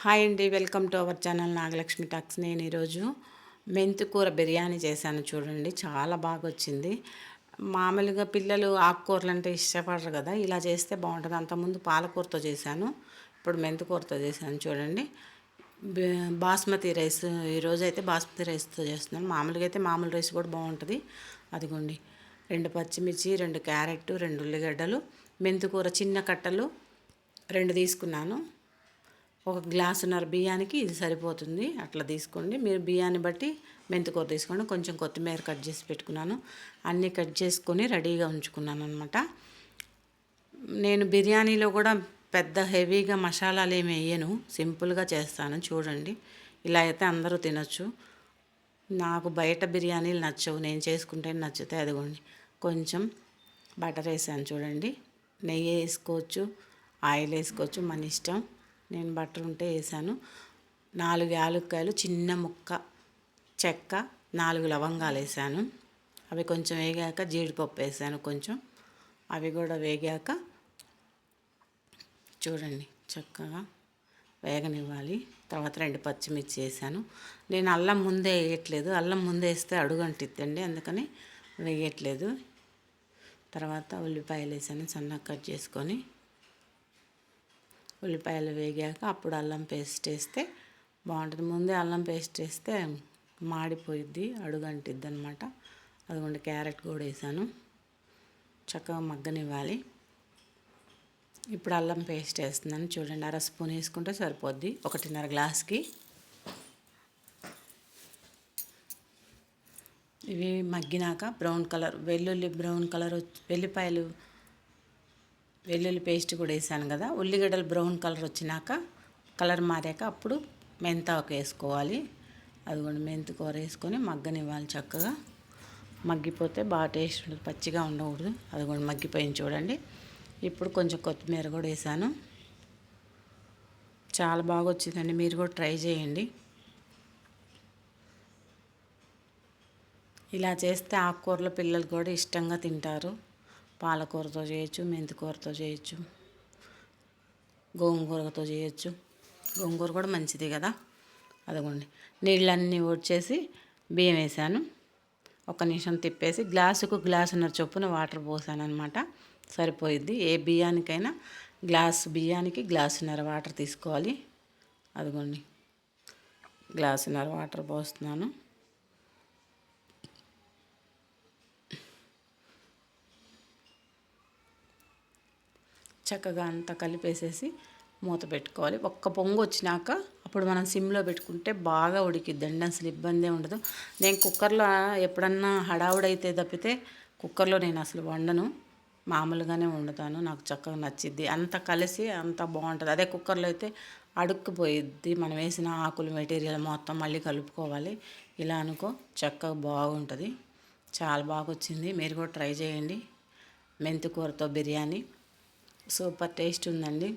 Hi అండి, welcome to our channel Nagalakshmi talks. నేను ఈరోజు మెంతికూర బిర్యానీ చేశాను. చూడండి, చాలా బాగా వచ్చింది. మామూలుగా పిల్లలు ఆకుకూరలు అంటే ఇష్టపడరు కదా, ఇలా చేస్తే బాగుంటుంది. అంతకుముందు పాలకూరతో చేశాను, ఇప్పుడు మెంతికూరతో చేశాను. చూడండి, బాస్మతి రైస్ ఈరోజు అయితే బాస్మతి రైస్తో చేస్తున్నాను. మామూలుగా అయితే మామూలు రైస్ కూడా బాగుంటుంది. అదిగోండి, 2 పచ్చిమిర్చి, 2 క్యారెట్, 2 ఉల్లిగడ్డలు, మెంతికూర చిన్న కట్టలు 2 తీసుకున్నాను. 1 గ్లాసున్నర బియ్యానికి ఇది సరిపోతుంది. అట్లా తీసుకోండి. మీరు బియ్యాన్ని బట్టి మెంతికూర తీసుకోండి. కొంచెం కొత్తిమీర కట్ చేసి పెట్టుకున్నాను. అన్నీ కట్ చేసుకొని రెడీగా ఉంచుకున్నాను అనమాట. నేను బిర్యానీలో కూడా పెద్ద హెవీగా మసాలాలు ఏమి వేయను, సింపుల్గా చేస్తాను. చూడండి, ఇలా అయితే అందరూ తినొచ్చు. నాకు బయట బిర్యానీలు నచ్చవు, నేను చేసుకుంటే నచ్చితే. అదిగోండి, కొంచెం బటర్ వేసాను. చూడండి, నెయ్యి వేసుకోవచ్చు, ఆయిల్ వేసుకోవచ్చు, మన ఇష్టం. నేను బటర్ ఉంటే వేసాను. 4 యాలక్కాయలు, చిన్న ముక్క చెక్క, 4 లవంగాలు వేసాను. అవి కొంచెం వేగాక జీడిపప్పు వేసాను కొంచెం. అవి కూడా వేగాక చూడండి చక్కగా వేగనివ్వాలి. తర్వాత 2 పచ్చిమిర్చి వేసాను. నేను అల్లం ముందే వేయట్లేదు, అల్లం ముందే వేస్తే అడుగంటిద్దండి, అందుకని వేయట్లేదు. తర్వాత ఉల్లిపాయలు వేసాను సన్నగా కట్ చేసుకొని. ఉల్లిపాయలు వేగాక అప్పుడు అల్లం పేస్ట్ వేస్తే బాగుంటుంది. ముందే అల్లం పేస్ట్ వేస్తే మాడిపోయిద్ది, అడుగంటిద్ది అనమాట. అదిగోండి, క్యారెట్ కూడా వేసాను. చక్కగా మగ్గనివ్వాలి. ఇప్పుడు అల్లం పేస్ట్ వేస్తున్నాను. చూడండి, 1/2 స్పూన్ వేసుకుంటే సరిపోద్ది 1.5 గ్లాస్కి. ఇవి మగ్గినాక బ్రౌన్ కలర్ బ్రౌన్ కలర్ వెల్లుల్లి పేస్ట్ కూడా వేసాను కదా. ఉల్లిగడ్డలు బ్రౌన్ కలర్ వచ్చినాక, కలర్ మారాక అప్పుడు మెంతాకు వేసుకోవాలి. అదిగోండి, మెంతికూర వేసుకొని మగ్గనివ్వాలి. చక్కగా మగ్గిపోతే బాగా టేస్ట్ ఉంటుంది, పచ్చిగా ఉండకూడదు. అదిగోండి, మగ్గిపోయింది చూడండి. ఇప్పుడు కొంచెం కొత్తిమీర కూడా వేసాను. చాలా బాగా వచ్చిందండి, మీరు కూడా ట్రై చేయండి. ఇలా చేస్తే ఆకుకూరల పిల్లలు కూడా ఇష్టంగా తింటారు. పాలకూరతో చేయొచ్చు, మెంతికూరతో చేయొచ్చు, గోంగూరతో చేయొచ్చు. గోంగూర కూడా మంచిది కదా. అదిగోండి, నీళ్ళన్నీ వచ్చేసి బియ్యం వేసాను. 1 నిమిషం తిప్పేసి గ్లాసుకు గ్లాసున్నర చొప్పున వాటర్ పోసాను అనమాట. సరిపోయిద్ది. ఏ బియ్యానికైనా గ్లాసు బియ్యానికి గ్లాసున్నర వాటర్ తీసుకోవాలి. అదిగోండి, గ్లాసున్నర వాటర్ పోస్తున్నాను. చక్కగా అంతా కలిపేసేసి మూత పెట్టుకోవాలి. ఒక్క పొంగు వచ్చినాక అప్పుడు మనం సిమ్లో పెట్టుకుంటే బాగా ఉడికిద్దండి, అసలు ఇబ్బందే ఉండదు. నేను కుక్కర్లో ఎప్పుడన్నా హడావుడైతే తప్పితే కుక్కర్లో నేను అసలు వండను, మామూలుగానే వండుతాను. నాకు చక్కగా నచ్చిద్ది, అంత కలిసి అంత బాగుంటుంది. అదే కుక్కర్లో అయితే అడుక్కుపోయిద్ది, మనం వేసిన ఆకులు మెటీరియల్ మొత్తం మళ్ళీ కలుపుకోవాలి. ఇలా అనుకో, చక్కగా బాగుంటుంది. చాలా బాగా వచ్చింది, మీరు కూడా ట్రై చేయండి. మెంతికూరతో బిర్యానీ సూపర్ టేస్ట్ ఉందండి.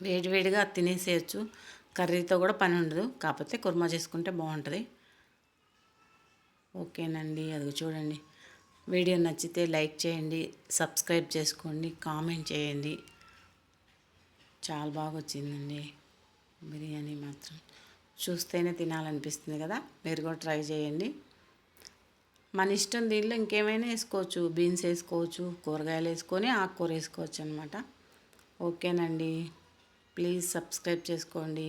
వేడివేడిగా తినేసేయచ్చు, కర్రీతో కూడా పని ఉండదు. కాకపోతే కుర్మా చేసుకుంటే బాగుంటుంది. ఓకేనండి, అది చూడండి. వీడియో నచ్చితే లైక్ చేయండి, సబ్స్క్రైబ్ చేసుకోండి, కామెంట్ చేయండి. చాలా బాగా వచ్చిందండి బిర్యానీ. మాత్రం చూస్తేనే తినాలనిపిస్తుంది కదా, మీరు కూడా ట్రై చేయండి. మన ఇష్టం, దీనిలో ఇంకేమైనా వేసుకోవచ్చు, బీన్స్ వేసుకోవచ్చు, కూరగాయలు వేసుకొని ఆకుకూర వేసుకోవచ్చు అనమాట. ఓకేనండి, ప్లీజ్ సబ్స్క్రైబ్ చేసుకోండి.